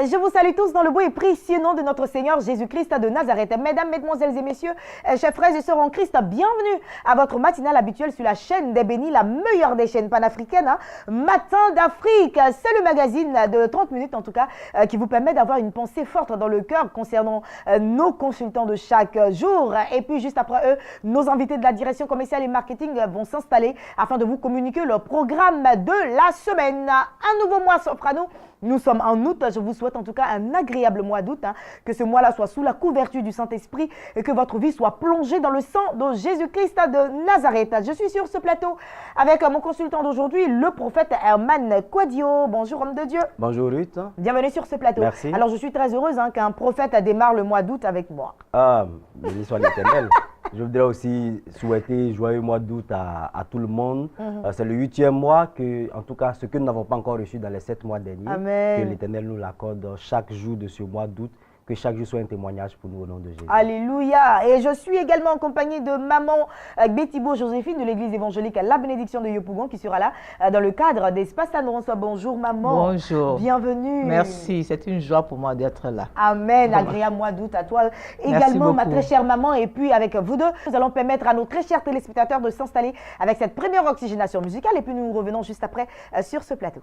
Je vous salue tous dans le beau et précieux nom de notre Seigneur Jésus-Christ de Nazareth. Mesdames, mesdemoiselles et messieurs, chers frères et sœurs en Christ, bienvenue à votre matinale habituelle sur la chaîne des bénis, la meilleure des chaînes panafricaines, Matin d'Afrique. C'est le magazine de 30 minutes en tout cas qui vous permet d'avoir une pensée forte dans le cœur concernant nos consultants de chaque jour. Et puis juste après eux, nos invités de la direction commerciale et marketing vont s'installer afin de vous communiquer le programme de la semaine. Un nouveau mois s'offre à nous. Nous sommes en août, je vous souhaite en tout cas un agréable mois d'août, que ce mois-là soit sous la couverture du Saint-Esprit et que votre vie soit plongée dans le sang de Jésus-Christ de Nazareth. Je suis sur ce plateau avec mon consultant d'aujourd'hui, le prophète Herman Kouadio. Bonjour homme de Dieu. Bonjour Ruth. Bienvenue sur ce plateau. Merci. Alors je suis très heureuse qu'un prophète démarre le mois d'août avec moi. Ah, béni soit l'Éternel. Je voudrais aussi souhaiter joyeux mois d'août à tout le monde. C'est le 8e mois que, en tout cas, ce que nous n'avons pas encore reçu dans les 7 mois derniers, Amen. que l'Éternel nous l'accorde chaque jour de ce mois d'août. Que chaque jour soit un témoignage pour nous au nom de Jésus. Alléluia. Et je suis également en compagnie de maman Betty-Bo Joséphine de l'église évangélique La Bénédiction de Yopougon qui sera là dans le cadre d'Espace Annonce. Bonjour maman. Bonjour. Bienvenue. Merci, c'est une joie pour moi d'être là. Amen. Agréable mois d'août à toi également ma très chère maman. Et puis avec vous deux, nous allons permettre à nos très chers téléspectateurs de s'installer avec cette première oxygénation musicale. Et puis nous revenons juste après sur ce plateau.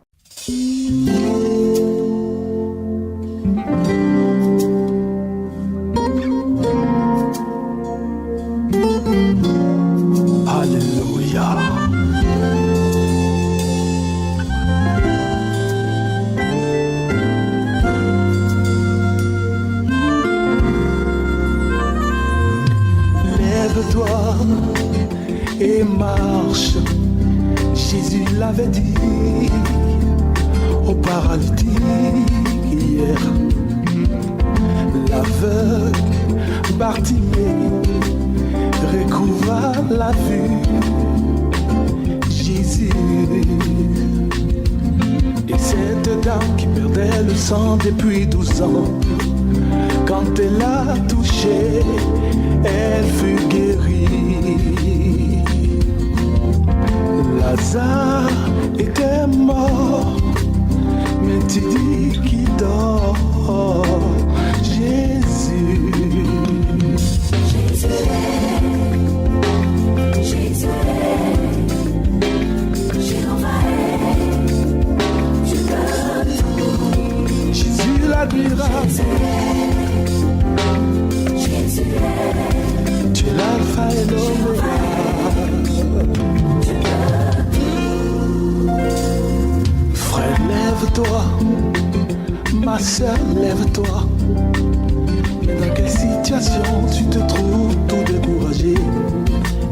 Alléluia. Lève-toi et marche. Jésus l'avait dit au paralytique hier. L'aveugle Bartimée recouvra la vue. Jésus et cette dame qui perdait le sang depuis 12 ans, quand elle l'a touché, elle fut guérie. Lazare était mort, mais tu dis qu'il dort. Jésus. Jésus l'admira. Tu es l'alpha et l'oméga. Frère, lève-toi. Ma soeur, lève-toi. Mais dans quelle situation tu te trouves tout découragé?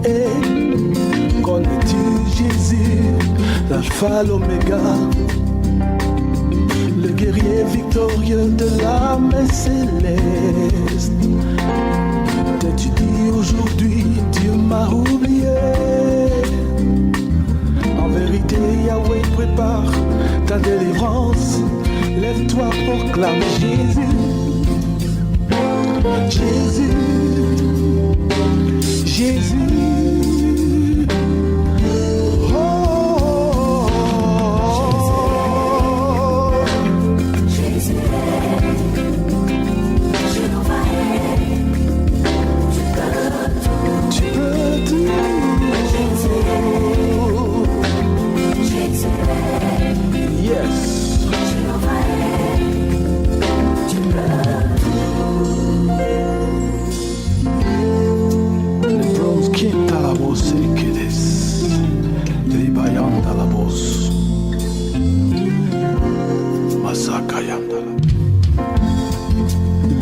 Et connais-tu Jésus, l'alpha, l'oméga, le guerrier victorieux de l'âme céleste? T'es-tu dit aujourd'hui, Dieu m'a oublié? En vérité, Yahweh prépare ta délivrance. Lève-toi, proclame Jésus. Jésus, Jésus.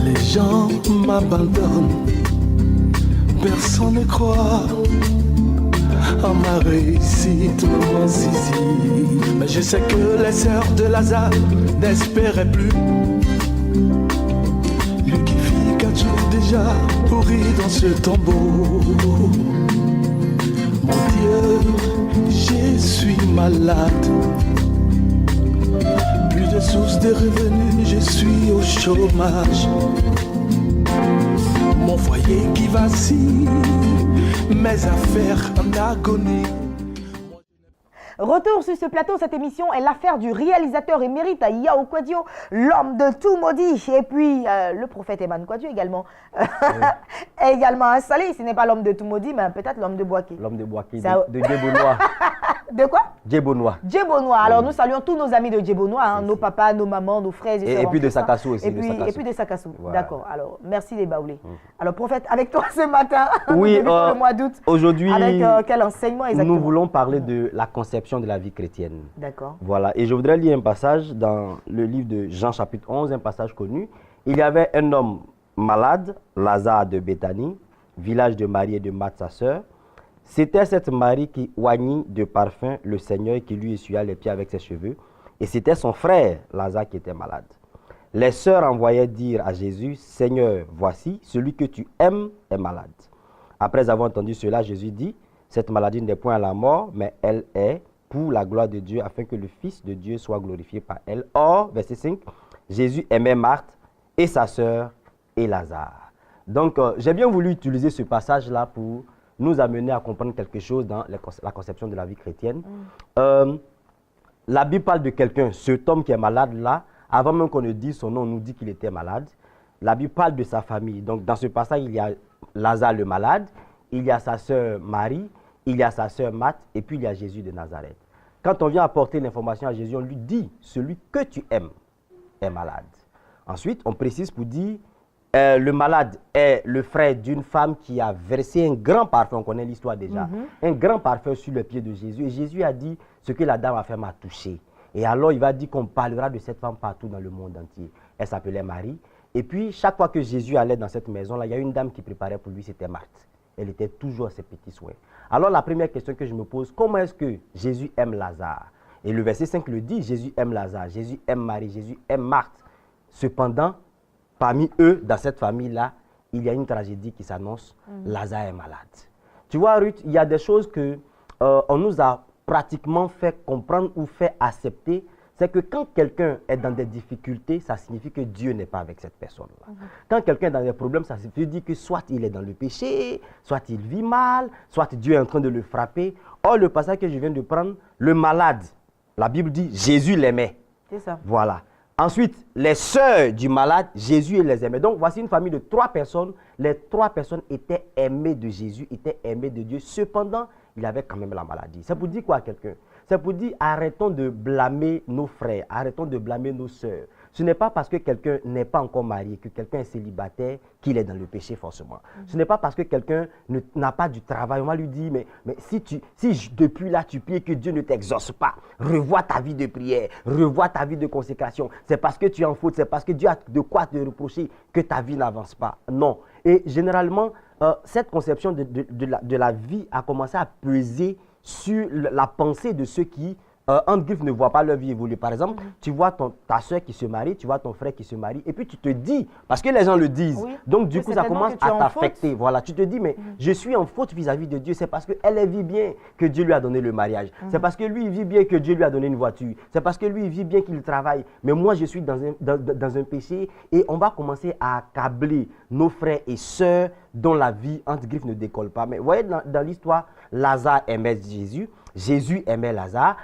Les gens m'abandonnent, personne ne croit à ma réussite, mon zizi. Mais je sais que les sœurs de Lazare n'espéraient plus. Lui qui vit 4 jours déjà pourri dans ce tombeau. Mon Dieu, je suis malade. Plus de j'ai source de revenus, je suis au chômage. Mon foyer qui vacille, mes affaires en agonie. Retour sur ce plateau, cette émission est l'affaire du réalisateur émérite Yao Kouadio, l'homme de tout maudit, et puis le prophète Eman Kouadio également, également installé. Ce n'est pas l'homme de tout maudit, mais peut-être l'homme de Boaké. L'homme de Boaké, Ça- de Djebonois. De quoi? Djebonois. Djebonois. Alors nous saluons tous nos amis de Djebonois, hein, Si, nos si. papas, nos mamans, nos frères et sœurs. Et en puis de Christ, hein. Sakassou aussi. Et de puis, Sakassou. et puis de Sakassou. Voilà. D'accord. Alors, merci les Baoulés. Alors, prophète, avec toi ce matin, Oui, nous débutons le mois d'août. Aujourd'hui, Avec quel enseignement exactement? nous voulons parler de la conception de la vie chrétienne. D'accord. Voilà, et je voudrais lire un passage dans le livre de Jean chapitre 11, un passage connu. Il y avait un homme malade, Lazare de Béthanie, village de Marie et de Marthe, sa sœur. C'était cette Marie qui oignit de parfum le Seigneur, qui lui essuya les pieds avec ses cheveux. Et c'était son frère, Lazare, qui était malade. Les sœurs envoyaient dire à Jésus, Seigneur, voici, celui que tu aimes est malade. Après avoir entendu cela, Jésus dit, cette maladie n'est point à la mort, mais elle est pour la gloire de Dieu, afin que le Fils de Dieu soit glorifié par elle. Or, verset 5, Jésus aimait Marthe et sa sœur et Lazare. Donc, j'ai bien voulu utiliser ce passage-là pour nous amener à comprendre quelque chose dans la conception de la vie chrétienne. La Bible parle de quelqu'un, cet homme qui est malade là, avant même qu'on ne dise son nom, on nous dit qu'il était malade. La Bible parle de sa famille. Donc, dans ce passage, il y a Lazare le malade, il y a sa sœur Marie, il y a sa sœur Marthe, et puis il y a Jésus de Nazareth. Quand on vient apporter l'information à Jésus, on lui dit, celui que tu aimes est malade. Ensuite, on précise pour dire, le malade est le frère d'une femme qui a versé un grand parfum, on connaît l'histoire déjà, un grand parfum sur le pied de Jésus. Et Jésus a dit, ce que la dame a fait m'a touché. Et alors, il va dire qu'on parlera de cette femme partout dans le monde entier. Elle s'appelait Marie. Et puis, chaque fois que Jésus allait dans cette maison-là, il y a une dame qui préparait pour lui, c'était Marthe. Elle était toujours à ses petits soins. Alors, la première question que je me pose, comment est-ce que Jésus aime Lazare? Et le verset 5 le dit, Jésus aime Lazare, Jésus aime Marie, Jésus aime Marthe. Cependant, parmi eux, dans cette famille-là, il y a une tragédie qui s'annonce, Lazare est malade. Tu vois, Ruth, il y a des choses que on nous a pratiquement fait comprendre ou fait accepter. C'est que quand quelqu'un est dans des difficultés, ça signifie que Dieu n'est pas avec cette personne-là. Quand quelqu'un est dans des problèmes, ça signifie dire que soit il est dans le péché, soit il vit mal, soit Dieu est en train de le frapper. Or, le passage que je viens de prendre, le malade, la Bible dit Jésus l'aimait. C'est ça. Voilà. Ensuite, les sœurs du malade, Jésus les aimait. Donc, voici une famille de 3 personnes. Les 3 personnes étaient aimées de Jésus, étaient aimées de Dieu. Cependant, il avait quand même la maladie. C'est pour dire quoi à quelqu'un? C'est pour dire, arrêtons de blâmer nos frères, arrêtons de blâmer nos sœurs. Ce n'est pas parce que quelqu'un n'est pas encore marié, que quelqu'un est célibataire, qu'il est dans le péché forcément. Ce n'est pas parce que quelqu'un n'a pas du travail. On va lui dire, mais si depuis là tu pries que Dieu ne t'exauce pas, revois ta vie de prière, revois ta vie de consécration. C'est parce que tu es en faute, c'est parce que Dieu a de quoi te reprocher que ta vie n'avance pas. Non. Et généralement, cette conception de la vie a commencé à peser sur la pensée de ceux qui, entre griffes, ne voient pas leur vie évoluer. Par exemple, tu vois ta soeur qui se marie, tu vois ton frère qui se marie, et puis tu te dis, parce que les gens le disent, donc du coup ça commence à t'affecter. Voilà, tu te dis, mais je suis en faute vis-à-un de Dieu, c'est parce qu'elle vit bien que Dieu lui a donné le mariage. C'est parce que lui, il vit bien que Dieu lui a donné une voiture. C'est parce que lui, il vit bien qu'il travaille. Mais moi, je suis dans un péché, et on va commencer à accabler nos frères et sœurs dont la vie, entre griffes, ne décolle pas. Mais vous voyez, dans l'histoire, Lazare aimait Jésus, Jésus aimait Lazare,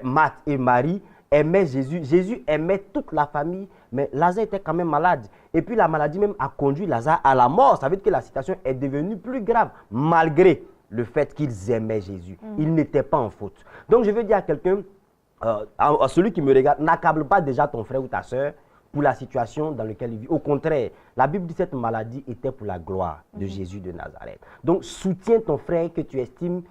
Marthe et Marie aimaient Jésus, Jésus aimait toute la famille, mais Lazare était quand même malade. Et puis la maladie même a conduit Lazare à la mort. Ça veut dire que la situation est devenue plus grave, malgré le fait qu'ils aimaient Jésus. Ils n'étaient pas en faute. Donc je veux dire à quelqu'un, à celui qui me regarde, n'accable pas déjà ton frère ou ta soeur pour la situation dans laquelle il vit. Au contraire, la Bible dit que cette maladie était pour la gloire de Jésus de Nazareth. Donc, soutiens ton frère que tu estimes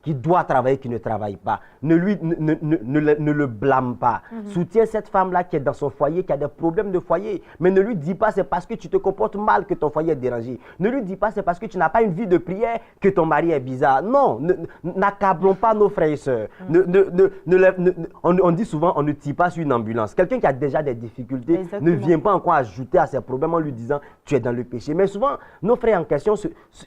qui doit travailler, qui ne travaille pas. Ne le blâme pas. Soutiens cette femme-là qui est dans son foyer, qui a des problèmes de foyer. Mais ne lui dis pas c'est parce que tu te comportes mal que ton foyer est dérangé. Ne lui dis pas c'est parce que tu n'as pas une vie de prière que ton mari est bizarre. Non, n'accablons pas nos frères et sœurs. On dit souvent on ne tire pas sur une ambulance. Quelqu'un qui a déjà des difficultés ne vient pas encore ajouter à ses problèmes en lui disant tu es dans le péché. Mais souvent, nos frères en question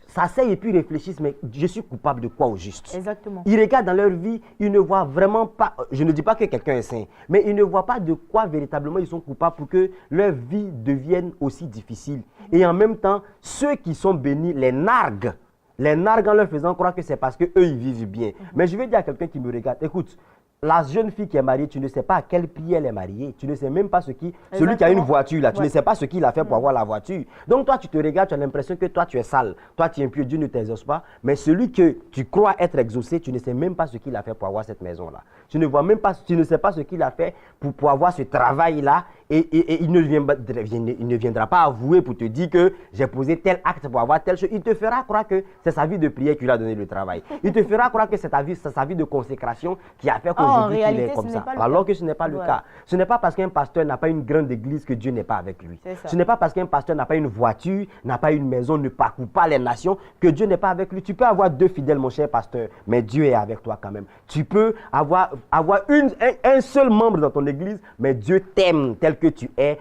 s'asseyent et puis réfléchissent, mais je suis coupable de quoi au juste. Exactement. Ils regardent dans leur vie, ils ne voient vraiment pas, je ne dis pas que quelqu'un est saint, mais ils ne voient pas de quoi véritablement ils sont coupables pour que leur vie devienne aussi difficile. Et en même temps, ceux qui sont bénis les narguent. Les narguent en leur faisant croire que c'est parce qu'eux, ils vivent bien. Mais je vais dire à quelqu'un qui me regarde, écoute, la jeune fille qui est mariée, tu ne sais pas à quel prix elle est mariée. Tu ne sais même pas ce qui... Celui qui a une voiture, là, tu ne sais pas ce qu'il a fait pour avoir la voiture. Donc toi, tu te regardes, tu as l'impression que toi, tu es sale. Toi, tu es impur, Dieu ne t'exauce pas. Mais celui que tu crois être exaucé, tu ne sais même pas ce qu'il a fait pour avoir cette maison-là. Tu ne vois même pas, tu ne sais pas ce qu'il a fait pour avoir ce travail-là. Et il ne viendra pas avouer pour te dire que j'ai posé tel acte pour avoir telle chose. Il te fera croire que c'est sa vie de prière qui lui a donné le travail. Il te fera croire que c'est sa vie de consécration qui a fait qu'aujourd'hui il est comme ça. Alors que ce n'est pas le cas. Ce n'est pas parce qu'un pasteur n'a pas une grande église que Dieu n'est pas avec lui. Ce n'est pas parce qu'un pasteur n'a pas une voiture, n'a pas une maison, ne parcourt pas les nations que Dieu n'est pas avec lui. Tu peux avoir 2 fidèles, mon cher pasteur, mais Dieu est avec toi quand même. Tu peux avoir un seul membre dans ton église, mais Dieu t'aime tel que tu es,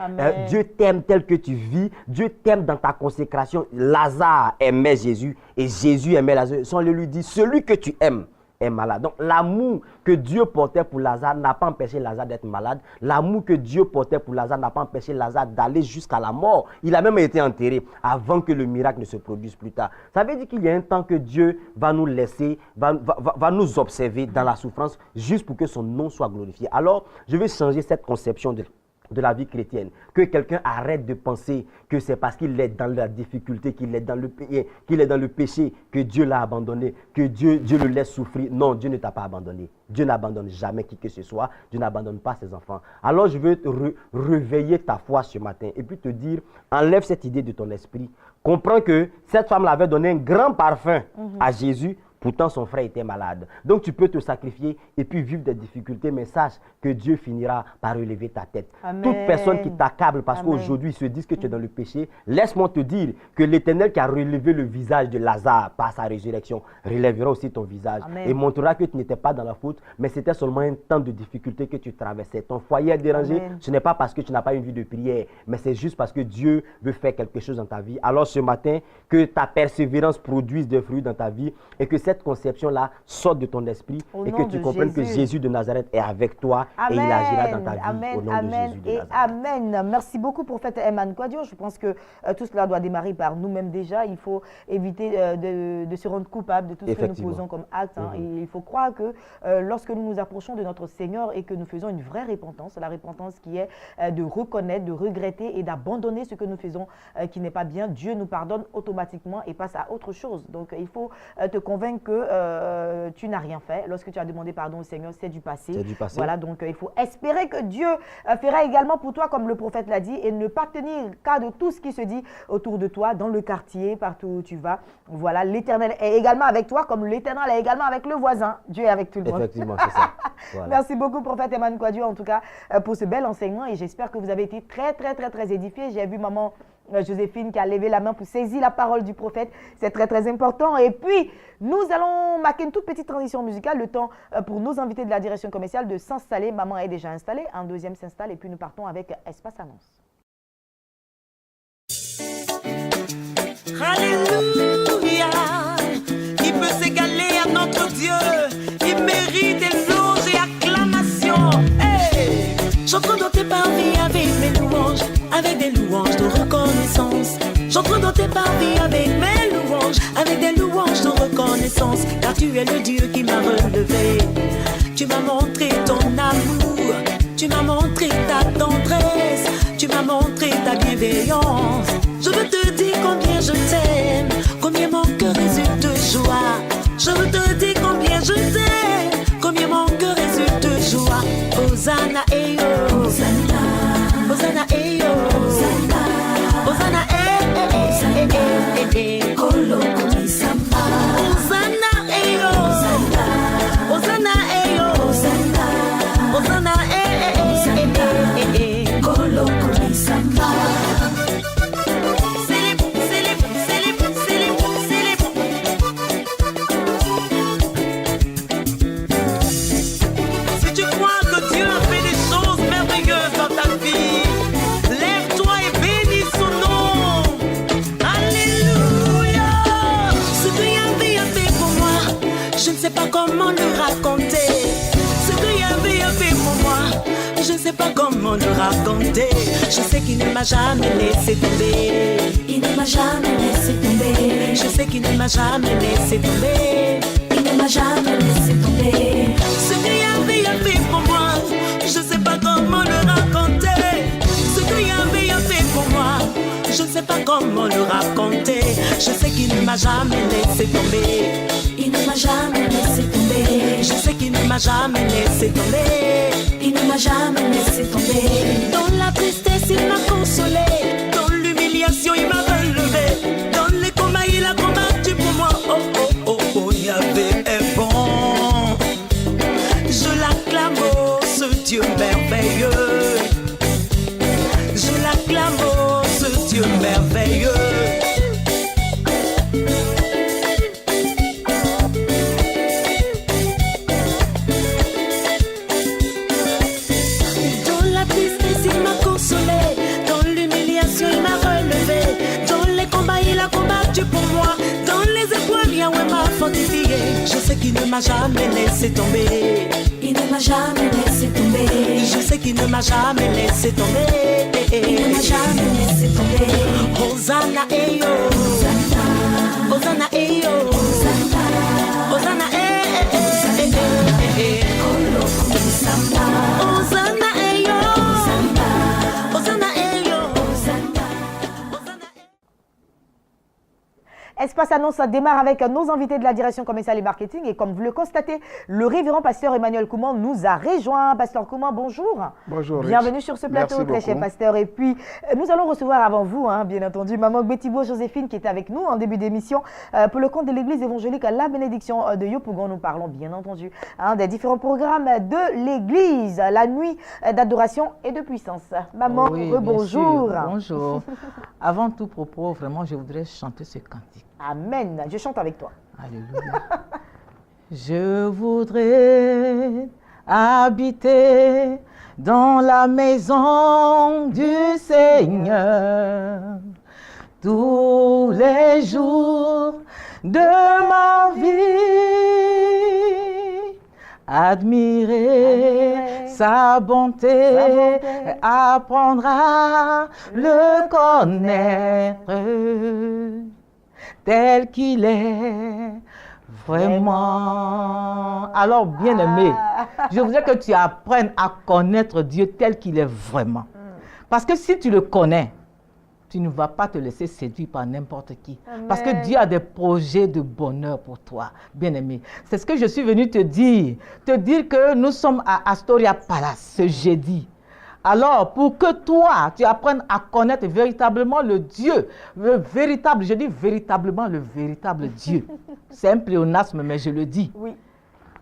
Dieu t'aime tel que tu vis, Dieu t'aime dans ta consécration. Lazare aimait Jésus et Jésus aimait Lazare. Sans le lui dit, celui que tu aimes est malade. Donc l'amour que Dieu portait pour Lazare n'a pas empêché Lazare d'être malade. L'amour que Dieu portait pour Lazare n'a pas empêché Lazare d'aller jusqu'à la mort. Il a même été enterré avant que le miracle ne se produise plus tard. Ça veut dire qu'il y a un temps que Dieu va nous laisser, va nous observer dans la souffrance juste pour que son nom soit glorifié. Alors, je vais changer cette conception de la vie chrétienne, que quelqu'un arrête de penser que c'est parce qu'il est dans la difficulté, qu'il est dans le péché, que Dieu l'a abandonné, que Dieu le laisse souffrir. Non, Dieu ne t'a pas abandonné. Dieu n'abandonne jamais qui que ce soit. Dieu n'abandonne pas ses enfants. Alors je veux réveiller ta foi ce matin et puis te dire, enlève cette idée de ton esprit. Comprends que cette femme avait donné un grand parfum à Jésus. Pourtant, son frère était malade. Donc, tu peux te sacrifier et puis vivre des difficultés, mais sache que Dieu finira par relever ta tête. Amen. Toute personne qui t'accable parce qu'aujourd'hui, ils se disent que tu es dans le péché, laisse-moi te dire que l'Éternel qui a relevé le visage de Lazare par sa résurrection, relèvera aussi ton visage. Amen. Et montrera que tu n'étais pas dans la faute, mais c'était seulement un temps de difficulté que tu traversais. Ton foyer est dérangé, Amen. Ce n'est pas parce que tu n'as pas une vie de prière, mais c'est juste parce que Dieu veut faire quelque chose dans ta vie. Alors ce matin, que ta persévérance produise des fruits dans ta vie et que cette conception-là sorte de ton esprit et que tu comprennes que Jésus de Nazareth est avec toi. Amen. Et il agira dans ta vie au nom de Jésus de Nazareth. Amen. Merci beaucoup, prophète Eman Kouadio. Je pense que tout cela doit démarrer par nous-mêmes déjà. Il faut éviter de se rendre coupable de tout ce que nous posons comme acte. Et il faut croire que lorsque nous nous approchons de notre Seigneur et que nous faisons une vraie repentance, la repentance qui est de reconnaître, de regretter et d'abandonner ce que nous faisons qui n'est pas bien, Dieu nous pardonne automatiquement et passe à autre chose. Donc il faut te convaincre que tu n'as rien fait. Lorsque tu as demandé pardon au Seigneur, c'est du passé. C'est du passé. Voilà, donc il faut espérer que Dieu fera également pour toi, comme le prophète l'a dit, et ne pas tenir cas de tout ce qui se dit autour de toi, dans le quartier, partout où tu vas. Voilà, l'Éternel est également avec toi, comme l'Éternel est également avec le voisin. Dieu est avec tout le monde. Effectivement, c'est ça. Voilà. Merci beaucoup, prophète Eman Kouadio, en tout cas, pour ce bel enseignement. Et j'espère que vous avez été très édifiés. J'ai vu maman Joséphine qui a levé la main pour saisir la parole du prophète. C'est très important. Et puis, nous allons marquer une toute petite transition musicale, le temps pour nos invités de la direction commerciale de s'installer. Maman est déjà installée, un deuxième s'installe et puis nous partons avec Espace Annonce. Alléluia, il peut s'égaler à notre Dieu, il mérite éloge et acclamation. Hey! J'entre dans tes parvis avec mes louanges, avec des louanges de reconnaissance. J'entre dans tes parvis avec mes louanges, avec des louanges de reconnaissance. Car tu es le Dieu qui m'a relevé. Tu m'as montré ton amour, tu m'as montré ta tendresse, tu m'as montré ta bienveillance. Je veux te dire combien je t'aime, combien mon cœur résulte de joie. Je veux te dire combien je t'aime, combien mon cœur résulte de joie. Hosanna, eh oh, Hosanna, Hosanna, eh oh, Hosanna, Hosanna, Kolo Komisama. Hosanna, eh oh, Hosanna, Hosanna, eh oh, Hosanna, Hosanna, Kolo Komisama. Je ne sais pas comment le raconter. Ce que Yahvé a fait pour moi, je ne sais pas comment le raconter. Je sais qu'il ne m'a jamais laissé tomber. Il ne m'a jamais laissé tomber. Je sais qu'il ne m'a jamais laissé tomber. Il ne m'a jamais laissé tomber. Ce que Yahvé a fait pour moi, je ne sais pas comment le raconter. Ce que Yahvé a fait pour moi, je ne sais pas comment le raconter. Je sais qu'il ne m'a jamais laissé tomber. Il ne m'a jamais laissé tomber. Je sais qu'il ne m'a jamais laissé tomber. Il ne m'a jamais laissé tomber. Dans la tristesse, il m'a consolé. Dans l'humiliation, il m'a relevé. Dans les combats, il a combattu pour moi. Oh, oh, oh, oh, Yahvé est bon. Je l'acclame, oh, ce Dieu merveilleux. Je l'acclame, oh, ce Dieu merveilleux. Pour moi, dans les épreuves, Yahweh m'a fortifié. Je sais qu'il ne m'a jamais laissé tomber. Il ne m'a jamais laissé tomber. Je sais qu'il ne m'a jamais laissé tomber. Il ne m'a jamais laissé tomber. Hosanna Eyo, Hosanna, Hosanna Eyo, Hosanna, Hosanna Hosanna Eyo, Hosanna Eyo. Espace Annonce démarre avec nos invités de la direction commerciale et marketing. Et comme vous le constatez, le révérend pasteur Emmanuel Kouman nous a rejoint. Pasteur Kouman, bonjour. Bonjour. Bienvenue sur ce plateau, très cher pasteur. Et puis, nous allons recevoir avant vous, bien entendu, Maman Gbetibo Joséphine qui était avec nous en début d'émission pour le compte de l'église évangélique La Bénédiction de Yopougon. Nous parlons bien entendu des différents programmes de l'église, la nuit d'adoration et de puissance. Maman, oui, bonjour. Bonjour. Avant tout propos, vraiment, je voudrais chanter ce cantique. Amen. Je chante avec toi. Alléluia. Je voudrais habiter dans la maison du Seigneur tous les jours de ma vie. Admirer sa bonté, apprendre à le connaître tel qu'il est vraiment. Alors, bien-aimé, je voudrais que tu apprennes à connaître Dieu tel qu'il est vraiment. Parce que si tu le connais, tu ne vas pas te laisser séduire par n'importe qui. Amen. Parce que Dieu a des projets de bonheur pour toi, bien-aimé. C'est ce que je suis venu te dire. Te dire que nous sommes à Astoria Palace ce jeudi. Alors, pour que toi, tu apprennes à connaître véritablement le Dieu, le véritable, je dis véritablement le véritable Dieu. C'est un pléonasme, mais je le dis. Oui.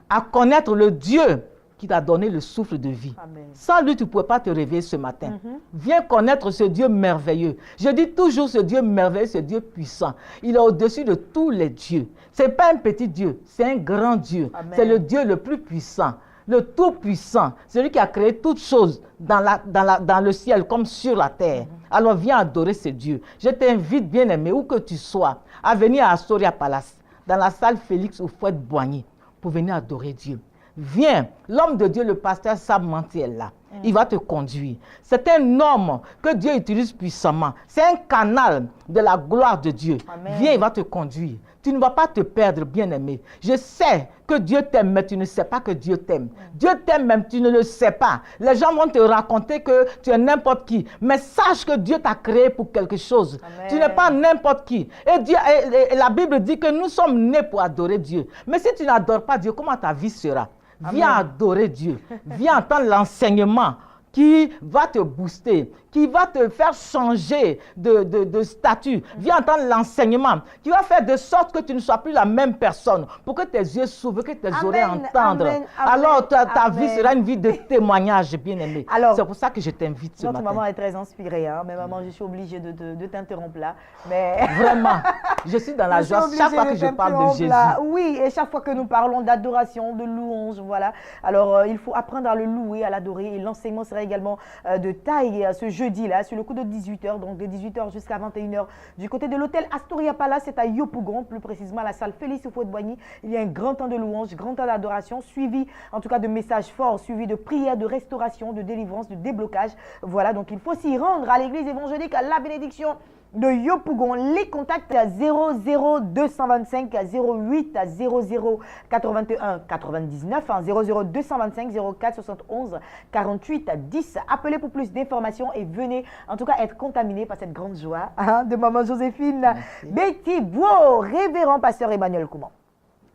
À connaître le Dieu qui t'a donné le souffle de vie. Amen. Sans lui, tu ne pouvais pas te réveiller ce matin. Viens connaître ce Dieu merveilleux. Je dis toujours ce Dieu merveilleux, ce Dieu puissant. Il est au-dessus de tous les dieux. Ce n'est pas un petit Dieu, c'est un grand Dieu. C'est le Dieu le plus puissant. Le Tout-Puissant, celui qui a créé toutes choses dans le ciel comme sur la terre. Alors viens adorer ce Dieu. Je t'invite, bien-aimé, où que tu sois, à venir à Astoria Palace, dans la salle Félix Houphouët-Boigny, pour venir adorer Dieu. Viens, l'homme de Dieu, le pasteur Sam Manti est là. Il va te conduire. C'est un homme que Dieu utilise puissamment. C'est un canal de la gloire de Dieu. Amen. Viens, il va te conduire. Tu ne vas pas te perdre, bien-aimé. Je sais que Dieu t'aime, mais tu ne sais pas que Dieu t'aime. Dieu t'aime même, tu ne le sais pas. Les gens vont te raconter que tu es n'importe qui. Mais sache que Dieu t'a créé pour quelque chose. Amen. Tu n'es pas n'importe qui. Et la Bible dit que nous sommes nés pour adorer Dieu. Mais si tu n'adores pas Dieu, comment ta vie sera? Viens adorer Dieu. Viens entendre l'enseignement qui va te booster, qui va te faire changer de statut. Viens entendre l'enseignement qui va faire de sorte que tu ne sois plus la même personne, pour que tes yeux s'ouvrent, que tes oreilles entendent. Alors ta vie sera une vie de témoignage, bien-aimé. C'est pour ça que je t'invite ce matin. Notre maman est très inspirée, mais maman, je suis obligée de t'interrompre là. Mais... Vraiment, je suis dans la joie chaque fois que je parle de Jésus. Oui, et chaque fois que nous parlons d'adoration, de louange, voilà. Alors, il faut apprendre à le louer, à l'adorer, et l'enseignement sera également de taille ce jour. jeudi, là, sur le coup de 18h, donc de 18h jusqu'à 21h, du côté de l'hôtel Astoria Palace, c'est à Yopougon, plus précisément à la salle Félix Houphouët-Boigny. Il y a un grand temps de louange, grand temps d'adoration, suivi en tout cas de messages forts, suivi de prières, de restauration, de délivrance, de déblocage. Voilà, donc il faut s'y rendre à l'église évangélique à la bénédiction de Yopougon. Les contacts à 00225 08 00 81 99 00225 04 71 48 10. Appelez pour plus d'informations et venez en tout cas être contaminé par cette grande joie de maman Joséphine Betty Bois, révérend pasteur Emmanuel Kouman.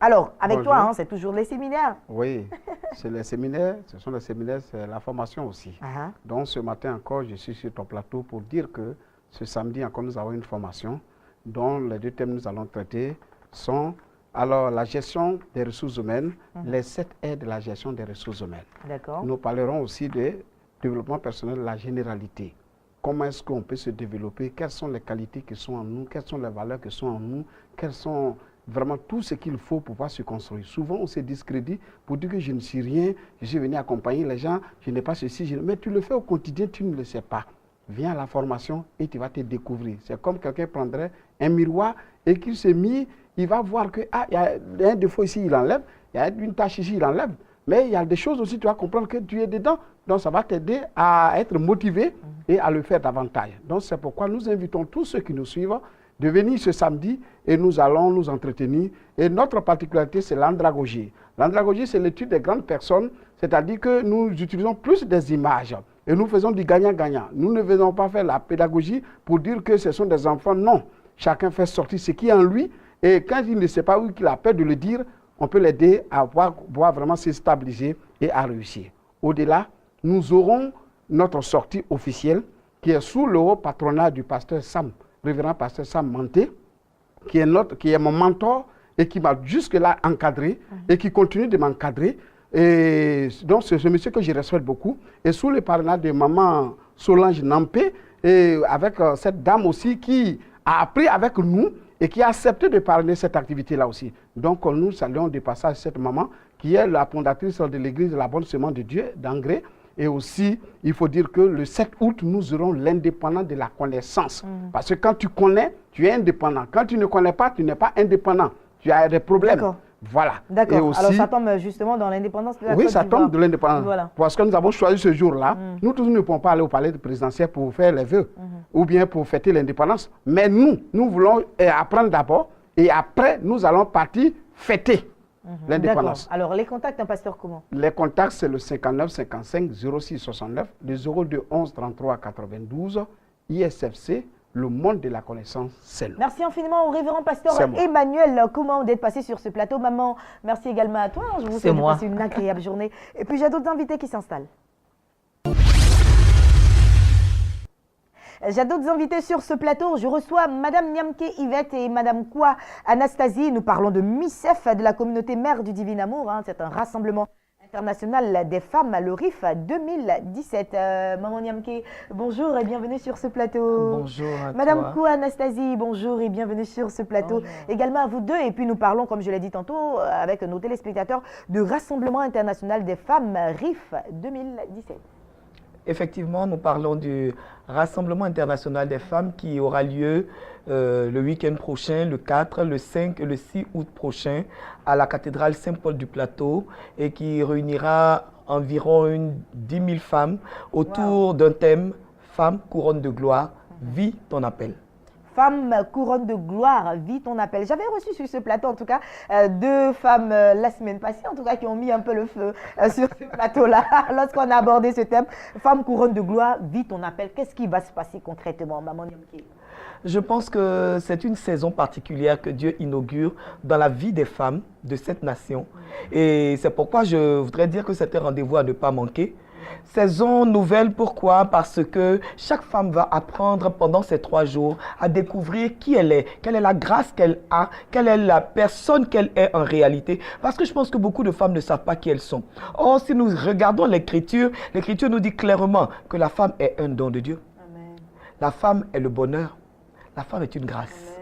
Alors, avec Bonjour. toi, c'est toujours les séminaires. Oui, c'est les séminaires, ce sont les séminaires, c'est la formation aussi. Donc ce matin encore, je suis sur ton plateau pour dire que ce samedi encore, nous avons une formation dont les 2 thèmes que nous allons traiter sont alors la gestion des ressources humaines, les 7 aides de la gestion des ressources humaines. D'accord. Nous parlerons aussi de développement personnel, la généralité. Comment est-ce qu'on peut se développer, quelles sont les qualités qui sont en nous, quelles sont les valeurs qui sont en nous, quelles sont vraiment tout ce qu'il faut pour pouvoir se construire. Souvent, on se discrédite pour dire que je ne suis rien, je suis venu accompagner les gens, je n'ai pas ceci, mais tu le fais au quotidien, tu ne le sais pas. Viens à la formation et tu vas te découvrir. C'est comme quelqu'un prendrait un miroir et qu'il se mit, il va voir que il y a un défaut ici, il enlève, il y a une tâche ici, il enlève. Mais il y a des choses aussi, tu vas comprendre que tu es dedans. Donc ça va t'aider à être motivé et à le faire davantage. Donc c'est pourquoi nous invitons tous ceux qui nous suivent de venir ce samedi et nous allons nous entretenir. Et notre particularité, c'est l'andragogie. L'andragogie, c'est l'étude des grandes personnes, c'est-à-dire que nous utilisons plus des images et nous faisons du gagnant-gagnant. Nous ne venons pas faire la pédagogie pour dire que ce sont des enfants, non. Chacun fait sortir ce qui est en lui et quand il ne sait pas où il a peur de le dire, on peut l'aider à pouvoir vraiment se stabiliser et à réussir. Au-delà, nous aurons notre sortie officielle qui est sous le haut patronat du pasteur Sam, révérend pasteur Sam Manté, qui est mon mentor et qui m'a jusque-là encadré et qui continue de m'encadrer. Et donc, c'est ce monsieur que je respecte beaucoup. Et sous le patronat de maman Solange Nampé, et avec cette dame aussi qui a appris avec nous et qui a accepté de parrainer cette activité-là aussi. Donc, nous saluons de passage cette maman qui est la fondatrice de l'église de la Bonne Semence de Dieu d'Angré. Et aussi, il faut dire que le 7 août, nous aurons l'indépendance de la connaissance. Parce que quand tu connais, tu es indépendant. Quand tu ne connais pas, tu n'es pas indépendant. Tu as des problèmes. D'accord. Voilà. D'accord. Aussi, alors ça tombe justement dans l'indépendance de la oui, Côte ça d'Ivoire. tombe de l'indépendance. Voilà. Parce que nous avons choisi ce jour-là. Nous tous ne pouvons pas aller au palais présidentiel pour faire les vœux ou bien pour fêter l'indépendance. Mais nous voulons apprendre d'abord et après, nous allons partir fêter l'indépendance. D'accord. Alors les contacts, un pasteur comment? Les contacts, c'est le 59 55 06 69, le 02 11 33 92, ISFC, le monde de la connaissance, c'est nous. Merci infiniment au révérend pasteur C'est moi. Emmanuel Kouman d'être passé sur ce plateau. Maman, merci également à toi. Je vous souhaite de moi. passer une agréable journée. Et puis j'ai d'autres invités qui s'installent. J'ai d'autres invités sur ce plateau. Je reçois Madame Niamke Yvette et Madame Kwa Anastasie. Nous parlons de MICEF, de la communauté Mère du Divin Amour. C'est un rassemblement international des femmes, le RIF 2017. Maman Niamke, bonjour et bienvenue sur ce plateau. Bonjour à Madame toi. Kwa Anastasie, bonjour et bienvenue sur ce plateau. Bonjour. Également à vous deux. Et puis nous parlons, comme je l'ai dit tantôt, avec nos téléspectateurs, du Rassemblement international des femmes RIF 2017. Effectivement, nous parlons du Rassemblement international des femmes qui aura lieu le week-end prochain, le 4, le 5 et le 6 août prochain à la cathédrale Saint-Paul du Plateau et qui réunira environ 10 000 femmes autour d'un thème « Femme, couronne de gloire, vis ton appel ». Femme couronne de gloire, vis ton appel. J'avais reçu sur ce plateau, en tout cas, deux femmes la semaine passée, en tout cas, qui ont mis un peu le feu sur ce plateau-là, lorsqu'on a abordé ce thème. Femme couronne de gloire, vis ton appel. Qu'est-ce qui va se passer concrètement, Maman Niamke? Je pense que c'est une saison particulière que Dieu inaugure dans la vie des femmes de cette nation. Et c'est pourquoi je voudrais dire que c'est un rendez-vous à ne pas manquer. Saison nouvelle, pourquoi? Parce que chaque femme va apprendre pendant ces 3 jours à découvrir qui elle est, quelle est la grâce qu'elle a, quelle est la personne qu'elle est en réalité. Parce que je pense que beaucoup de femmes ne savent pas qui elles sont. Or, si nous regardons l'Écriture nous dit clairement que la femme est un don de Dieu. Amen. La femme est le bonheur. La femme est une grâce.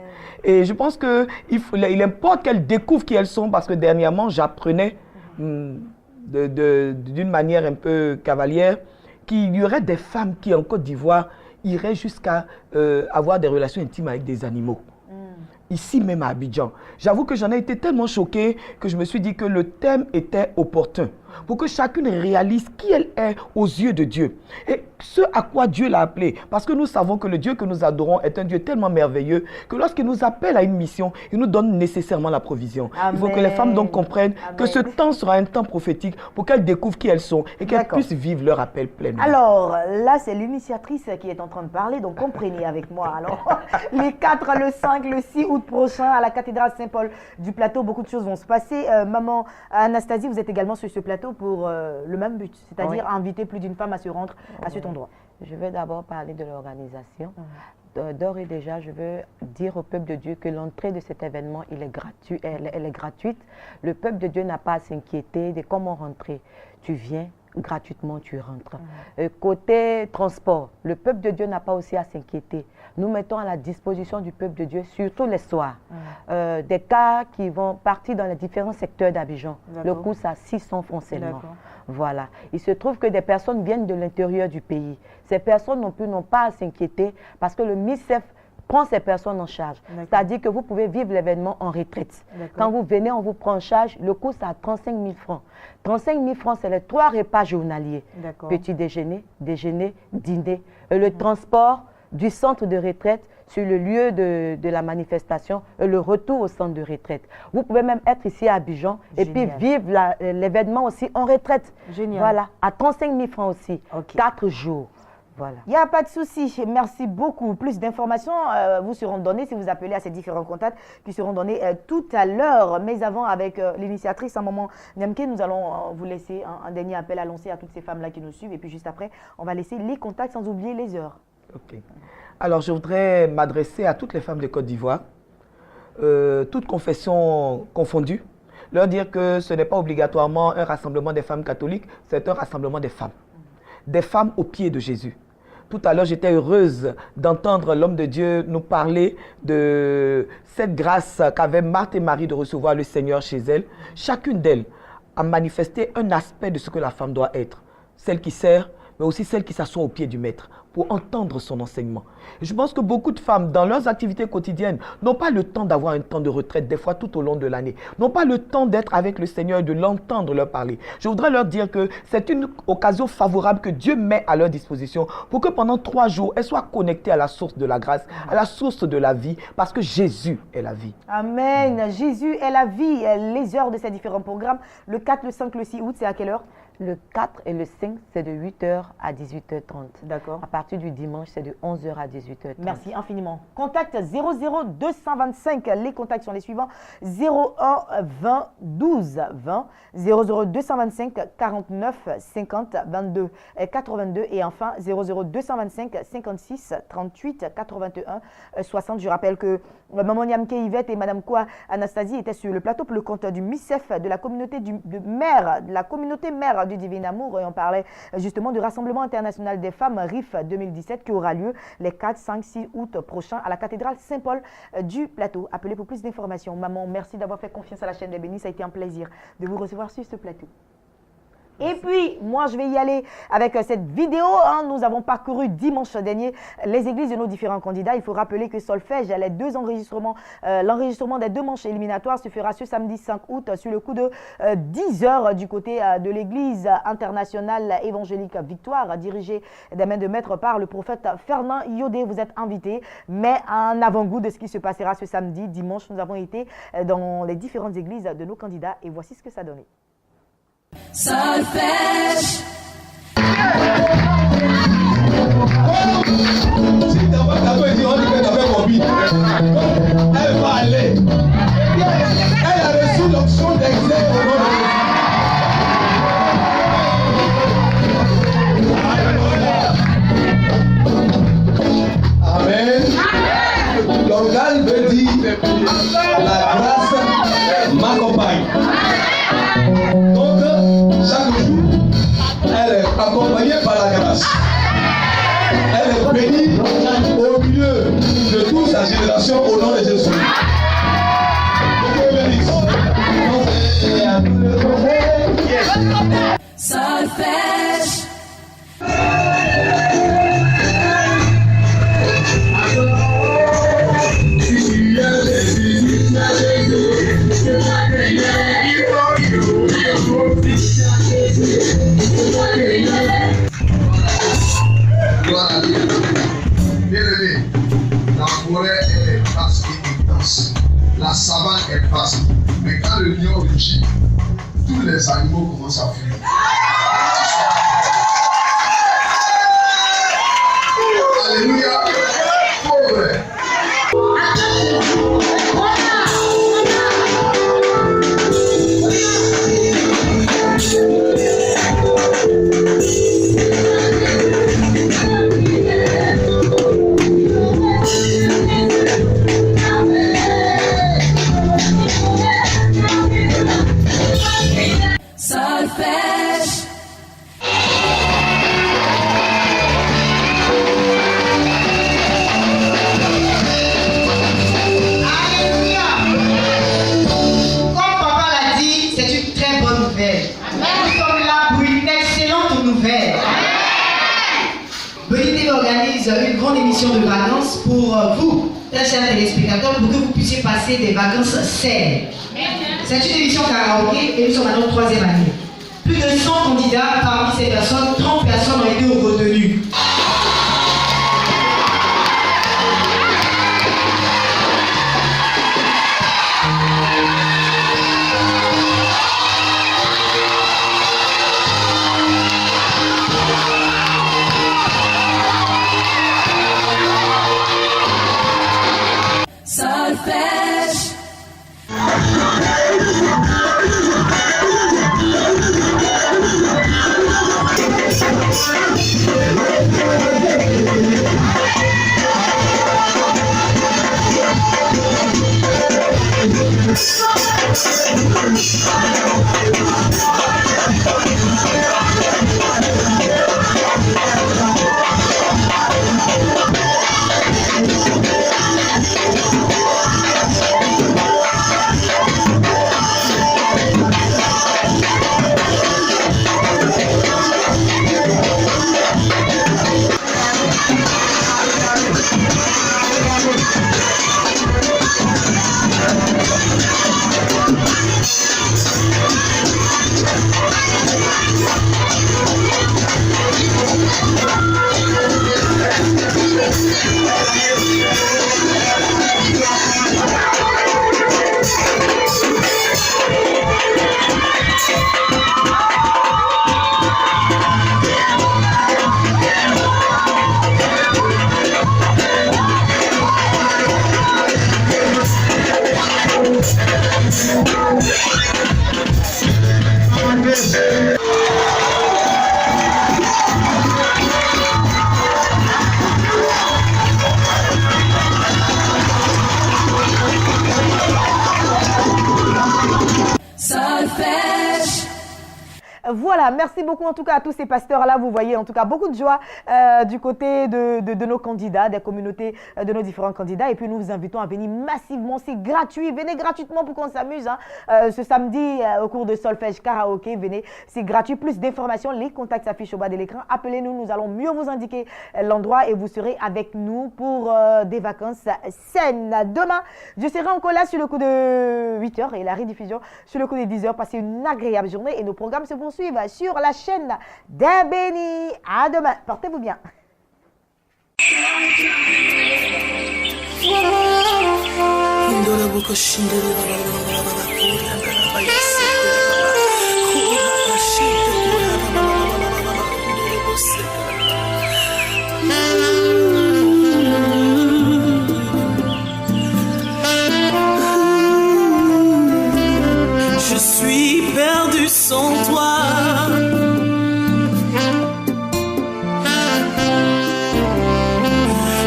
Et je pense qu'il importe qu'elles découvrent qui elles sont parce que dernièrement, j'apprenais d'une manière un peu cavalière qu'il y aurait des femmes qui, en Côte d'Ivoire, iraient jusqu'à avoir des relations intimes avec des animaux. Ici même à Abidjan. J'avoue que j'en ai été tellement choquée que je me suis dit que le thème était opportun pour que chacune réalise qui elle est aux yeux de Dieu et ce à quoi Dieu l'a appelé. Parce que nous savons que le Dieu que nous adorons est un Dieu tellement merveilleux que lorsqu'il nous appelle à une mission, il nous donne nécessairement la provision. Amen. Il faut que les femmes donc comprennent Amen. que ce temps sera un temps prophétique pour qu'elles découvrent qui elles sont et qu'elles D'accord. puissent vivre leur appel pleinement. Alors, là, c'est l'initiatrice qui est en train de parler, donc comprenez avec moi. Alors, les 4, le 5, le 6 août prochain, à la cathédrale Saint-Paul du Plateau, beaucoup de choses vont se passer. Maman Anastasie, vous êtes également sur ce plateau pour le même but, c'est-à-dire inviter plus d'une femme à se rendre à cet endroit. Je vais d'abord parler de l'organisation. D'ores et déjà, je veux dire au peuple de Dieu que l'entrée de cet événement, elle est gratuite. Le peuple de Dieu n'a pas à s'inquiéter de comment rentrer. Tu viens, gratuitement tu rentres. Côté transport, le peuple de Dieu n'a pas aussi à s'inquiéter. Nous mettons à la disposition du peuple de Dieu, surtout les soirs, des cas qui vont partir dans les différents secteurs d'Abidjan. Le coût, c'est à 600 francs seulement. Voilà. Il se trouve que des personnes viennent de l'intérieur du pays. Ces personnes non plus n'ont pas à s'inquiéter parce que le MICEF prend ces personnes en charge. C'est-à-dire que vous pouvez vivre l'événement en retraite. Quand vous venez, on vous prend en charge. Le coût, c'est à 35 000 francs. 35 000 francs, c'est les 3 repas journaliers. Petit déjeuner, déjeuner, dîner. Et le transport du centre de retraite sur le lieu de la manifestation et le retour au centre de retraite. Vous pouvez même être ici à Abidjan et puis vivre l'événement aussi en retraite. Génial. Voilà, à 35 000 francs aussi. 4 jours. Voilà. Il n'y a pas de souci. Merci beaucoup. Plus d'informations vous seront données si vous appelez à ces différents contacts qui seront donnés tout à l'heure. Mais avant, avec l'initiatrice, un moment, Nyamke, nous allons vous laisser un dernier appel à lancer à toutes ces femmes-là qui nous suivent. Et puis juste après, on va laisser les contacts sans oublier les heures. Ok. Alors, je voudrais m'adresser à toutes les femmes de Côte d'Ivoire, toutes confessions confondues, leur dire que ce n'est pas obligatoirement un rassemblement des femmes catholiques, c'est un rassemblement des femmes aux pieds de Jésus. Tout à l'heure, j'étais heureuse d'entendre l'homme de Dieu nous parler de cette grâce qu'avaient Marthe et Marie de recevoir le Seigneur chez elles. Chacune d'elles a manifesté un aspect de ce que la femme doit être. Celle qui sert, mais aussi celle qui s'assoit au pied du maître pour entendre son enseignement. Et je pense que beaucoup de femmes, dans leurs activités quotidiennes, n'ont pas le temps d'avoir un temps de retraite, des fois tout au long de l'année, n'ont pas le temps d'être avec le Seigneur et de l'entendre leur parler. Je voudrais leur dire que c'est une occasion favorable que Dieu met à leur disposition pour que pendant 3 jours, elles soient connectées à la source de la grâce, à la source de la vie, parce que Jésus est la vie. Amen. Jésus est la vie. Les heures de ces différents programmes, le 4, le 5, le 6 août, c'est à quelle heure? Le 4 et le 5, c'est de 8h à 18h30. D'accord. À partir du dimanche, c'est de 11h à 18h30. Merci infiniment. Contact 00 225. Les contacts sont les suivants. 01 20 12 20. 00 225 49 50 22 82. Et enfin 00 225 56 38 81 60. Je rappelle que Maman Nyamke Yvette et Madame Kwa Anastasie étaient sur le plateau pour le compte du MICEF, de la communauté de la communauté mère du Divin Amour. Et on parlait justement du Rassemblement international des femmes RIF 2017 qui aura lieu les 4, 5, 6 août prochains à la cathédrale Saint-Paul du Plateau. Appelez pour plus d'informations. Maman, merci d'avoir fait confiance à la chaîne des Bénis. Ça a été un plaisir de vous recevoir sur ce plateau. Et puis, moi, je vais y aller avec cette vidéo. Nous avons parcouru dimanche dernier les églises de nos différents candidats. Il faut rappeler que Solfège, les 2 enregistrements, l'enregistrement des 2 manches éliminatoires se fera ce samedi 5 août sur le coup de 10 heures du côté de l'église internationale évangélique Victoire, dirigée des mains de maître par le prophète Fernand Yodé. Vous êtes invités, mais un avant-goût de ce qui se passera ce samedi, dimanche. Nous avons été dans les différentes églises de nos candidats et voici ce que ça donnait. Solfège. Si t'as pas tapé, tu vas dire que t'as fait copie. Elle va aller. Elle a reçu l'option d'exercer au nom de Jésus. Amen. L'organe veut dire la grâce m'accompagne. Donc, chaque jour, elle est accompagnée par la grâce. Elle est bénie au milieu de toute sa génération au nom de Jésus. Solfège. tous les animaux commencent à fuir. Alléluia. Pauvre. Solfège. Une grande émission de vacances pour vous, très chers téléspectateurs, pour que vous puissiez passer des vacances saines. C'est une émission karaoké et nous sommes à notre 3e année. Plus de 100 candidats, parmi ces personnes, 30 personnes ont été retenues. Solfège. Solfège. Voilà, merci beaucoup en tout cas à tous ces pasteurs-là. Vous voyez en tout cas beaucoup de joie du côté de nos candidats, des communautés, de nos différents candidats. Et puis nous vous invitons à venir massivement, c'est gratuit. Venez gratuitement pour qu'on s'amuse. Ce samedi au cours de Solfège Karaoké, venez, c'est gratuit. Plus d'informations, les contacts s'affichent au bas de l'écran. Appelez-nous, nous allons mieux vous indiquer l'endroit et vous serez avec nous pour des vacances saines. Demain, je serai encore là sur le coup de 8h et la rediffusion sur le coup de 10h. Passez une agréable journée et nos programmes se poursuivent sur la chaîne des bénis. À demain. Portez-vous bien. Je suis perdu sans toi.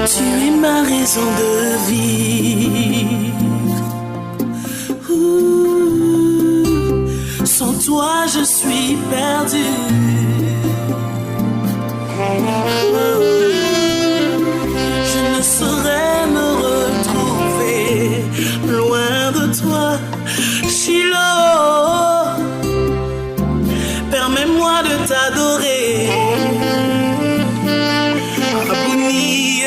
Tu es ma raison de vivre. Sans toi, je suis perdu. Je ne saurais me retrouver loin de toi. Shiloh, permets-moi de t'adorer. Abouni,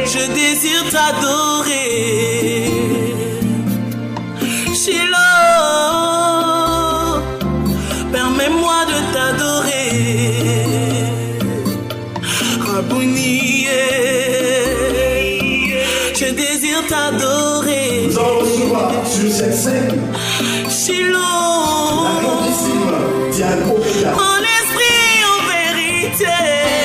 je désire t'adorer. Shiloh, permets-moi de t'adorer. 5. Shiloh. La grandissime Diago. En esprit, en vérité.